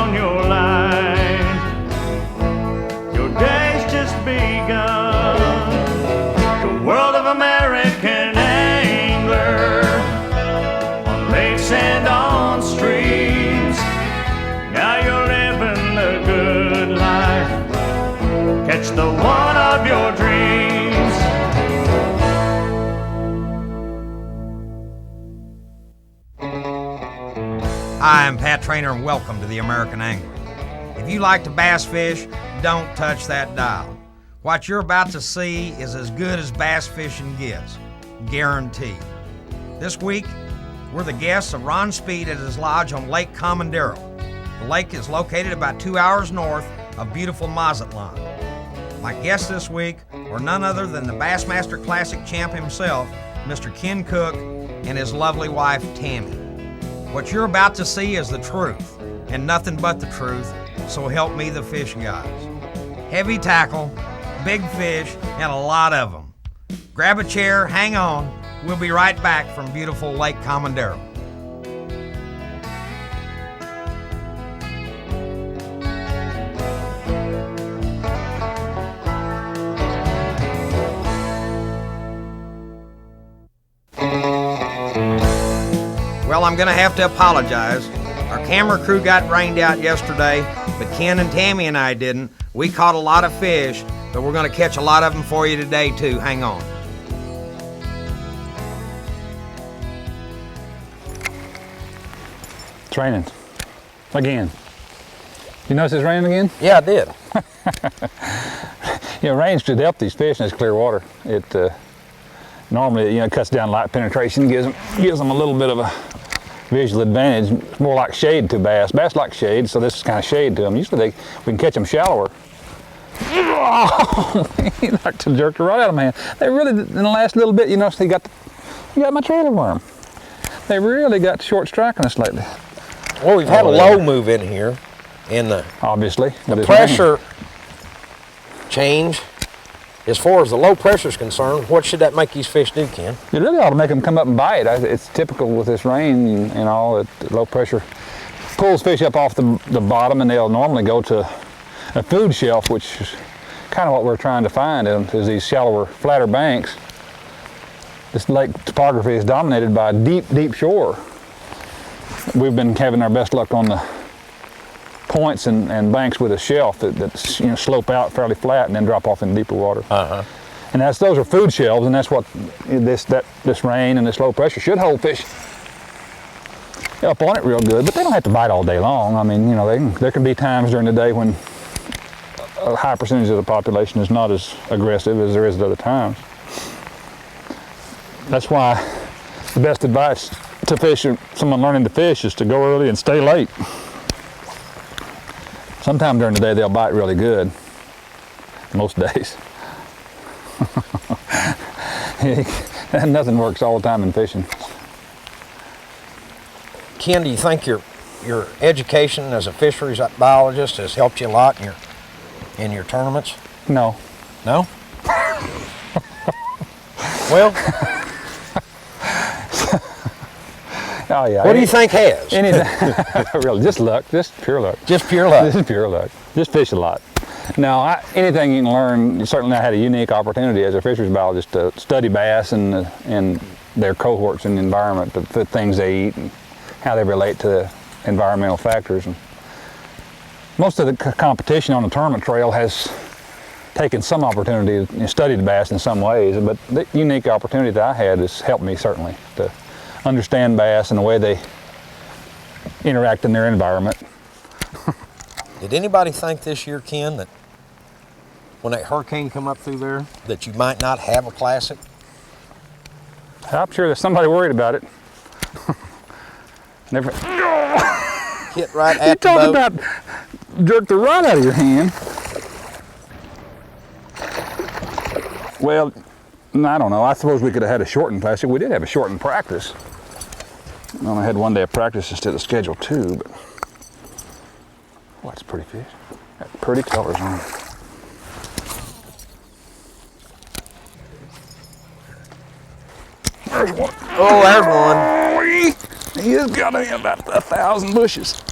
on your line. Your day's just begun. The world of American angler, on lakes and on streams. Now you're living the good life. Catch the one of your dreams. Hi, I'm Pat Trainer and welcome to the American Angler. If you like to bass fish, don't touch that dial. What you're about to see is as good as bass fishing gets, guaranteed. This week, we're the guests of Ron Speed at his lodge on Lake Comedero. The lake is located about 2 hours north of beautiful Mazatlan. My guests this week were none other than the Bassmaster Classic champ himself, Mr. Ken Cook, and his lovely wife, Tammy. What you're about to see is the truth, and nothing but the truth, so help me the fish guys. Heavy tackle, big fish, and a lot of them. Grab a chair, hang on, we'll be right back from beautiful Lake Comedero. Well, I'm gonna have to apologize. Our camera crew got rained out yesterday, but Ken and Tammy and I didn't. We caught a lot of fish, but we're gonna catch a lot of them for you today too. Hang on. It's raining. Again. You notice it's raining again? Yeah, I did. You know, rains should help these fish in this clear water. It normally, cuts down light penetration, gives them a little bit of a visual advantage. It's more like shade to bass. Bass like shade, so this is kind of shade to them. Usually we can catch them shallower. Oh, he like to jerk the rod out of my hand. They really, in the last little bit, you notice you got my trailer worm. They really got short strike on us lately. Well, we've had a low move in here, and the pressure change. As far as the low pressure is concerned, what should that make these fish do, Ken? It really ought to make them come up and bite. It's typical with this rain and all that low pressure pulls fish up off the bottom, and they'll normally go to a food shelf, which is kind of what we're trying to find is these shallower, flatter banks. This lake topography is dominated by deep, deep shore. We've been having our best luck on the points and banks with a shelf that slope out fairly flat and then drop off in deeper water. And those are food shelves, and that's what this rain and this low pressure should hold fish up on it real good. But they don't have to bite all day long. I mean, there can be times during the day when a high percentage of the population is not as aggressive as there is at other times. That's why the best advice to someone learning to fish is to go early and stay late. Sometime during the day they'll bite really good, most days. Nothing works all the time in fishing. Ken, do you think your education as a fisheries biologist has helped you a lot in your tournaments? No. No? Well, oh yeah. What do you think has? Really, just luck, just pure luck. Just pure luck. Just pure luck. Just fish a lot. No, anything you can learn. Certainly, I had a unique opportunity as a fisheries biologist to study bass and their cohorts and the environment, the things they eat and how they relate to the environmental factors. And most of the competition on the tournament trail has taken some opportunity to study the bass in some ways, but the unique opportunity that I had has helped me certainly to understand bass and the way they interact in their environment. Did anybody think this year, Ken, that when that hurricane come up through there, that you might not have a classic? I'm sure there's somebody worried about it. Never hit right at the boat. You talk about jerk the rod out of your hand. Well, I don't know. I suppose we could have had a shortened classic. We did have a shortened practice. I only had one day of practice instead of schedule 2, but oh, that's a pretty fish. Got pretty colors on it. There's one. Oh, there's one. He has got about 1,000 bushes.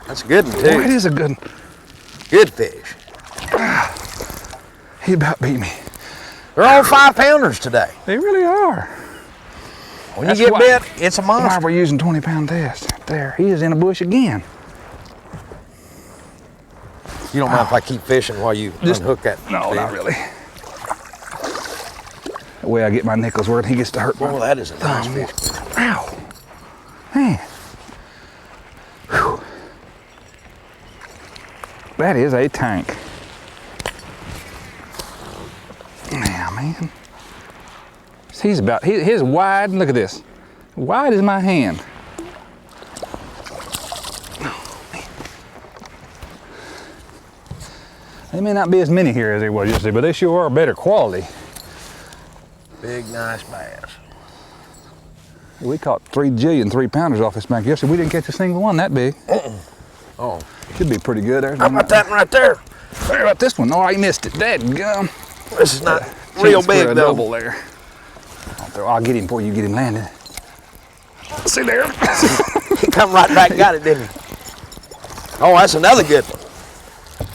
That's a good one, Boy, too. it is a good one. Good fish. He about beat me. They're all 5-pounders today. They really are. When That's you get why- bit, it's a Why monster. we're using 20-pound test. There, he is in a bush again. You don't mind if I keep fishing while you unhook that No, fish? not really. The way I get my nickels worth, he gets to hurt Well, my that is a nice thumb. fish. Ow. Man. Whew. That is a tank. Yeah, man. He's about, his wide, look at this. Wide as my hand. There may not be as many here as there was yesterday, but they sure are better quality. Big, nice bass. We caught 3 jillion 3-pounders off this bank yesterday. We didn't catch a single one that big. Oh, Should be pretty good. There's how one about that one right there? How about this one? Oh, I missed it. Dadgum. This is not real Chance for big, a though. double there. I'll get him before you get him landed. See there? He come right back and got it, didn't he? Oh, that's another good one.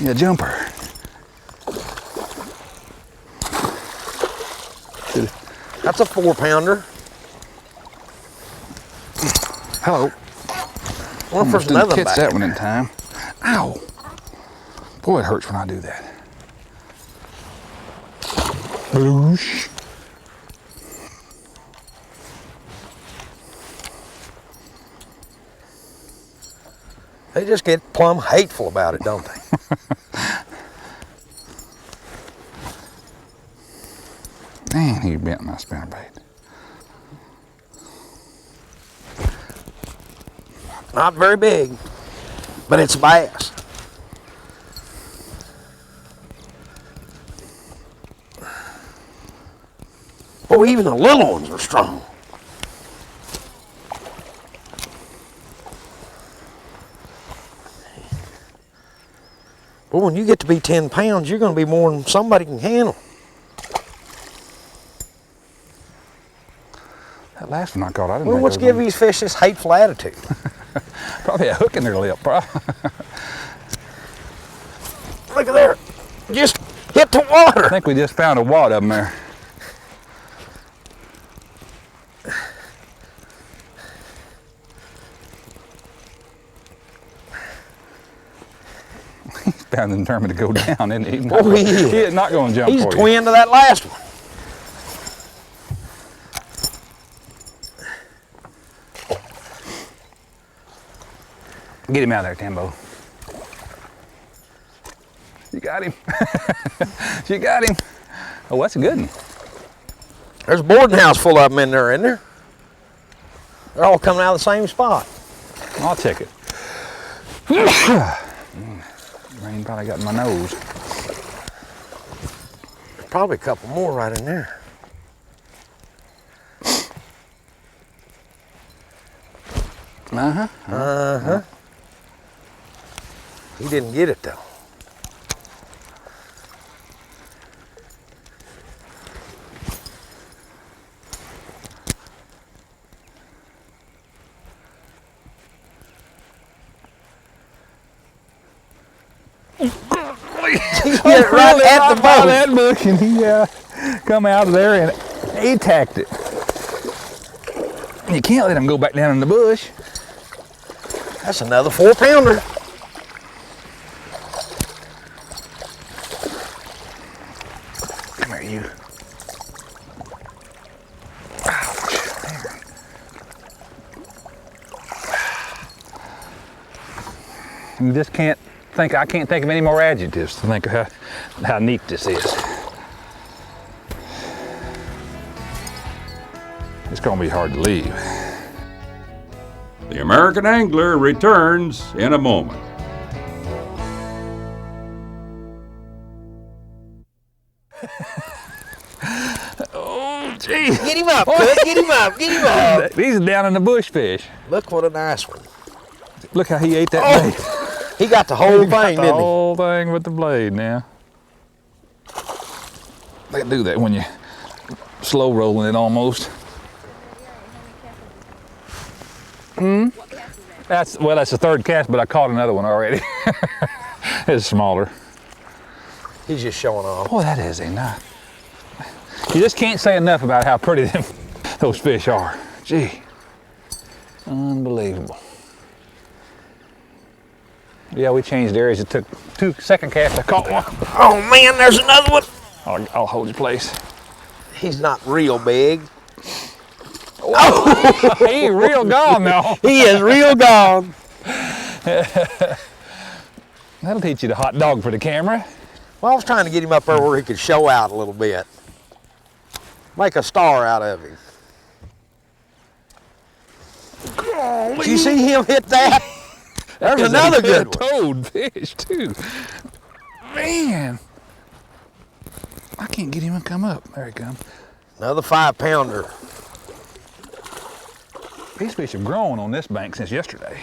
Yeah, jumper. That's a 4-pounder. Hello. Well, Almost first didn't another catch back. that one in time. Ow. Boy, it hurts when I do that. Boosh. They just get plumb hateful about it, don't they? Man, he bent my spinnerbait. Not very big, but it's a bass. Oh, even the little ones are strong. Well, when you get to be 10 pounds, you're going to be more than somebody can handle. That last one I caught, I didn't Well, think what's there was give these fish this hateful attitude? probably a hook in their lip, bro. Look at there. Just hit the water. I think we just found a wad of them there. He's bound and determined to go down, isn't he? Oh, he is. He is not going to jump He's for you. twin to that last one. Get him out of there, Tambo. You got him. You got him. Oh, that's a good one. There's a boarding house full of them in there, isn't there? They're all coming out of the same spot. I'll check it. Rain probably got in my nose. Probably a couple more right in there. Uh-huh. Uh-huh. He didn't get it, though. Yeah, right at the boat. That book, and he come out of there and he tacked it. You can't let him go back down in the bush. That's another 4-pounder. Come here, you. You just can't think. I can't think of any more adjectives to think of how neat this is. It's gonna be hard to leave. The American Angler returns in a moment. Oh, geez. Get him up, Cook. Get him up. Get him up. These are down in the bush fish. Look what a nice one. Look how he ate that Oh, blade. he got the whole He got thing, the didn't he? whole thing with the blade now. They do that when you slow rolling it almost. That's the third cast, but I caught another one already. It's smaller. He's just showing off. Boy, that is a nice. You just can't say enough about how pretty those fish are. Gee, unbelievable. Yeah, we changed areas. It took 2 second cast. I caught one. Oh man, there's another one. I'll hold your place. He's not real big. He ain't real gone now. He is real gone. That'll teach you to hot dog for the camera. Well, I was trying to get him up there where he could show out a little bit. Make a star out of him. Did you see him hit that? There's another good one. Toad fish too. Man, I can't get him to come up. There he comes. Another 5-pounder. These fish have grown on this bank since yesterday.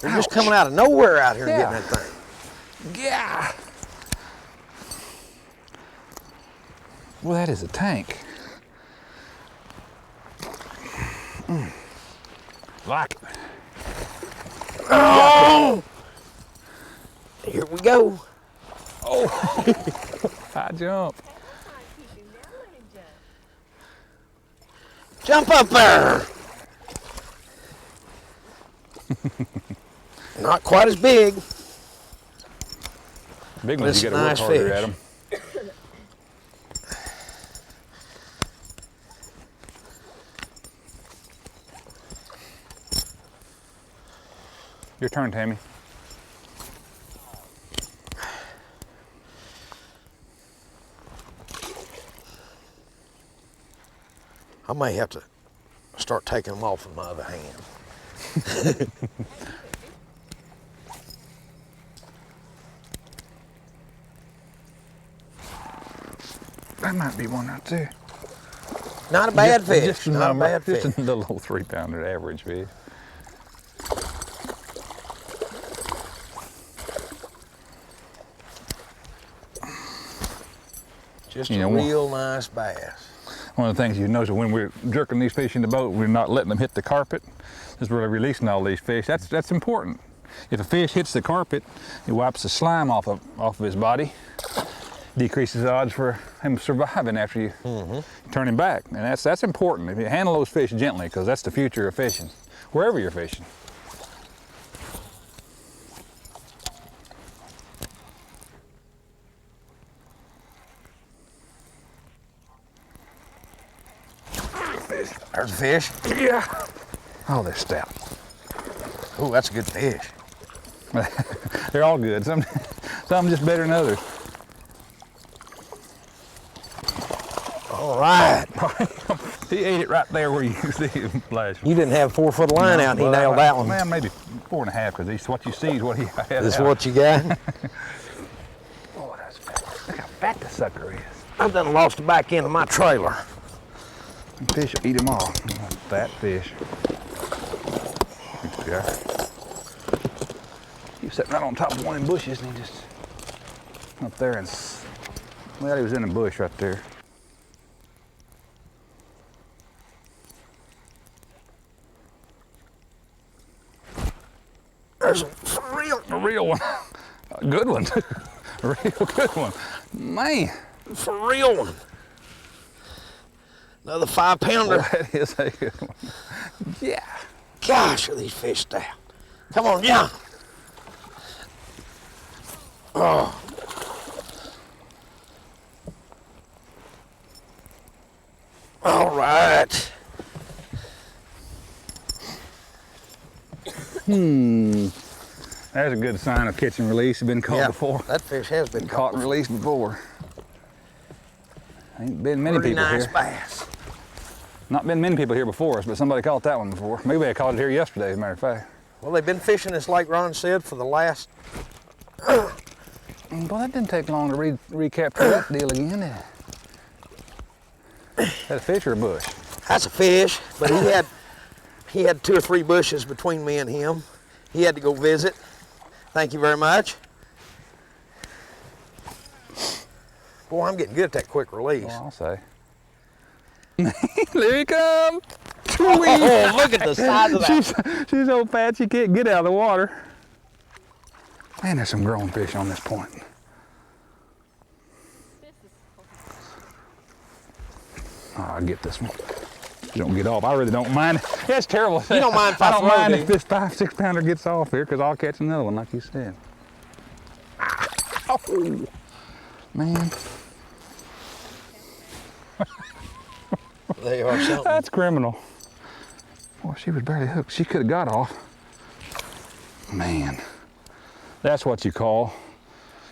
They're just coming out of nowhere out here and getting that thing. Yeah. Well, that is a tank. Like it. Oh! Here we go. Oh, high jump. Jump up there. Not quite as big. Big ones, This you is got to work nice harder fish. at them. Your turn, Tammy. I may have to start taking them off with my other hand. That might be one out there. Not a bad fish. Just Not a bad fish. Just a little 3-pounder average fish. Just You a know, real nice bass. One of the things you notice when we're jerking these fish in the boat, we're not letting them hit the carpet. As we're releasing all these fish, that's important. If a fish hits the carpet, it wipes the slime off of his body, decreases the odds for him surviving after you turn him back. And that's important. If you handle those fish gently, because that's the future of fishing, wherever you're fishing. There's a fish. Yeah. Oh, they're stout. Oh, that's a good fish. They're all good. Some just better than others. All right. He ate it right there where you see him flash. You didn't have 4-foot line out and he nailed that one. Man, maybe 4.5, because what you see is what he had. This is out. what you got? Oh, that's fat. Look how fat the sucker is. I've done lost the back end of my trailer. Fish will eat them all. Fat fish. Thanks, guy. He was sitting right on top of one of them bushes and he just up there and, well, he was in a bush right there. There's a real one. A good one, too. A real good one. Man. for real one. Another 5-pounder. That is a good one. Yeah. Gosh, are these fish stout. Come on, yeah. Oh. All right. There's a good sign of catch and release. Been caught before. That fish has been Caught and released before. Ain't been many Pretty people nice here. bass. Not been many people here before us, but somebody caught that one before. Maybe I caught it here yesterday, as a matter of fact. Well, they've been fishing this lake, Ron said, for the last... Well, that didn't take long to recapture that deal again, did it? That a fish or a bush? That's a fish, but he had 2 or 3 bushes between me and him. He had to go visit. Thank you very much. Boy, I'm getting good at that quick release. Well, I'll say. There he comes. Oh, look at the size of that. She's so fat she can't get out of the water. Man, there's some grown fish on this point. Oh, I'll get this one. You don't get off. I really don't mind. That's terrible. You don't mind if I don't throw, mind do if this 5-6 pounder gets off here because I'll catch another one like you said. Oh, man. They are something. That's criminal. Boy, she was barely hooked. She could have got off. Man, that's what you call,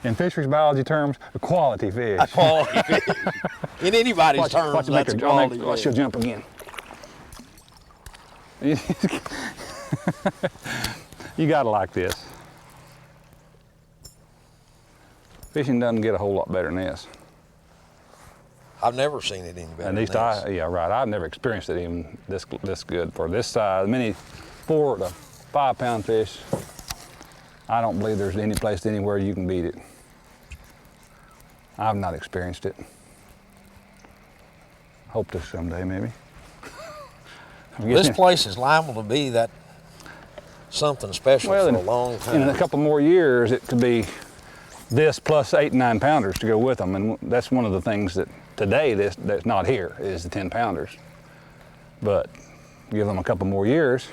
in fisheries biology terms, a quality fish. A quality fish. In anybody's terms, watch that's a her, quality watch fish. she'll jump again. You gotta like this. Fishing doesn't get a whole lot better than this. I've never seen it any better. At least yeah, right. I've never experienced it even this good for this size. Many 4 to 5 pound fish. I don't believe there's any place anywhere you can beat it. I've not experienced it. Hope to someday, maybe. This place is liable to be that something special for a long time. In a couple more years, it could be this plus 8 and 9 pounders to go with them, and that's one of the things that today that's not here is the 10 pounders. But give them a couple more years,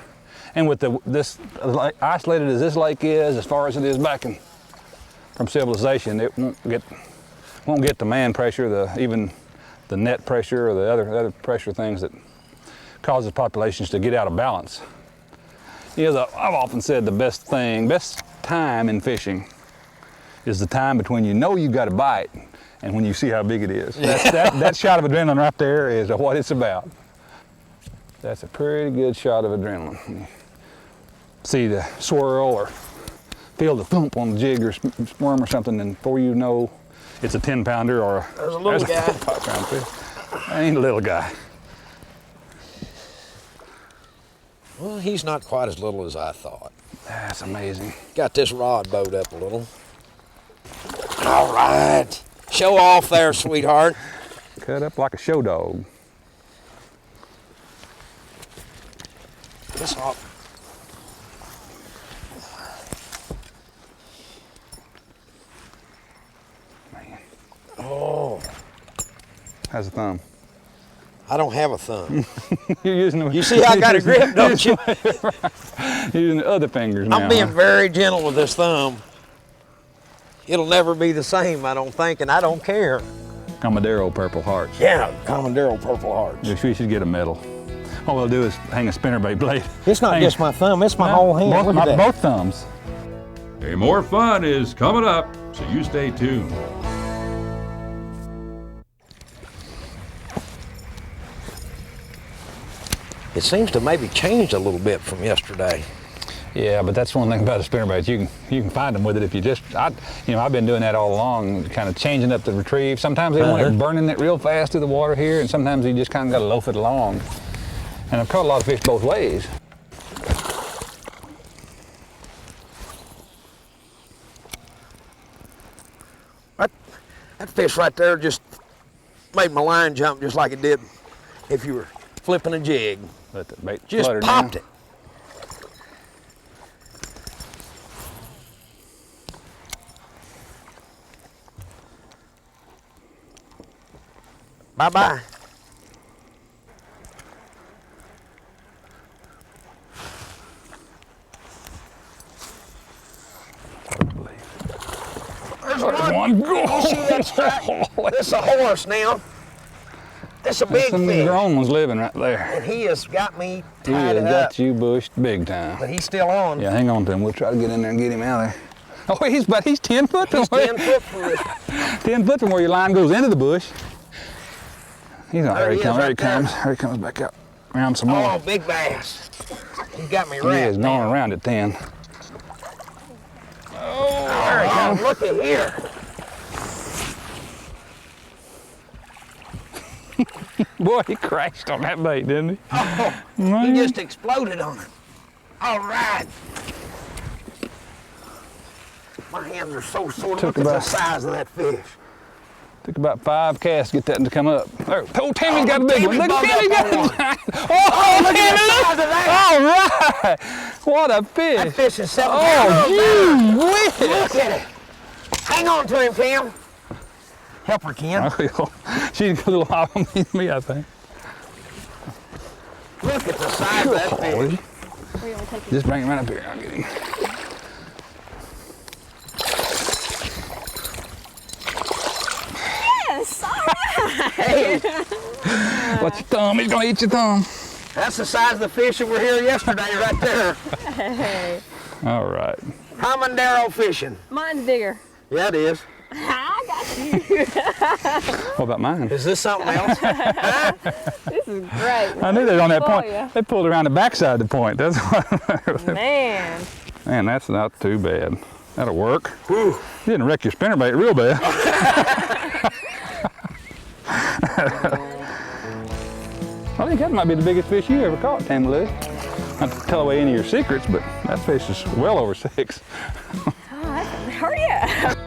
and with this isolated as this lake is, as far as it is back from civilization, it won't get the man pressure, even the net pressure or the other pressure things that causes populations to get out of balance. You know, I've often said the best time in fishing is the time between you know you got a bite and when you see how big it is. That shot of adrenaline right there is what it's about. That's a pretty good shot of adrenaline. See the swirl or feel the thump on the jig or worm or something, and before you know, it's a 10 pounder or there's a little guy. 5 pound fish. I ain't a little guy. Well, he's not quite as little as I thought. That's amazing. Got this rod bowed up a little. All right. Show off there, sweetheart. Cut up like a show dog. This off. Man. Oh. How's the thumb? I don't have a thumb. You're using the, You see how I got a grip, don't you? You're using the other fingers now. I'm being very gentle with this thumb. It'll never be the same, I don't think, and I don't care. Comedero Purple Hearts. Yeah, Comedero Purple Hearts. We should get a medal. What we'll do is hang a spinnerbait blade. It's not just my thumb, it's my whole hand. Look at that. Both thumbs. Hey, more fun is coming up, so you stay tuned. It seems to maybe changed a little bit from yesterday. Yeah, but that's one thing about a spinnerbait. You can find them with it if you just. I've been doing that all along, kind of changing up the retrieve. Sometimes they want it burning it real fast through the water here, and sometimes you just kind of got to loaf it along. And I've caught a lot of fish both ways. That fish right there just made my line jump just like it did if you were flipping a jig. Let the bait Just flutter popped down. it. Bye-bye. There's one. You see that strap? This is a horse now. This is a big Some fish. grown one's living right there. And he has got me He tied has it got up. you bushed big time. But he's still on. Yeah, hang on to him. We'll try to get in there and get him out of there. Oh, he's 10 foot from He's 10 foot from it. 10 foot from where your line goes into the bush. He's on. There he he is comes. There he right there. comes. There he comes back up. Around some more. Oh, big bass. He got me He wrapped. is going around at 10. There he comes. Look at here. Boy, he crashed on that bait, didn't he? Oh, Man. he just exploded on it. All right. My hands are so sore. Took Look at the about- size of that fish. Took about 5 casts to get that one to come up. There, oh, Tammy's got a big one. Look, Tammy's got a oh, look at the size of that. All right. What a fish. That fish is 7 Oh, gee whiz. Look at it. Hang on to him, Tim. Help her, Ken. She's a little higher than me, I think. Look at the size of that fish. Just bring him right up here. I'll get him. Yes, all right. Watch your thumb. He's going to eat your thumb. That's the size of the fish that were here yesterday right there. Hey, All right. Comedero fishing. mine's bigger. Yeah, it is. I got you. What about mine? Is this something else? This is great. I knew they were on that For point. ya. They pulled around the backside of the point. That's what. Man. Man, that's not too bad. That'll work. Whew. You didn't wreck your spinnerbait real bad. I think that might be the biggest fish you ever caught, Tammy Lou. Not to tell away any of your secrets, but that fish is well over 6. Oh, hurry up.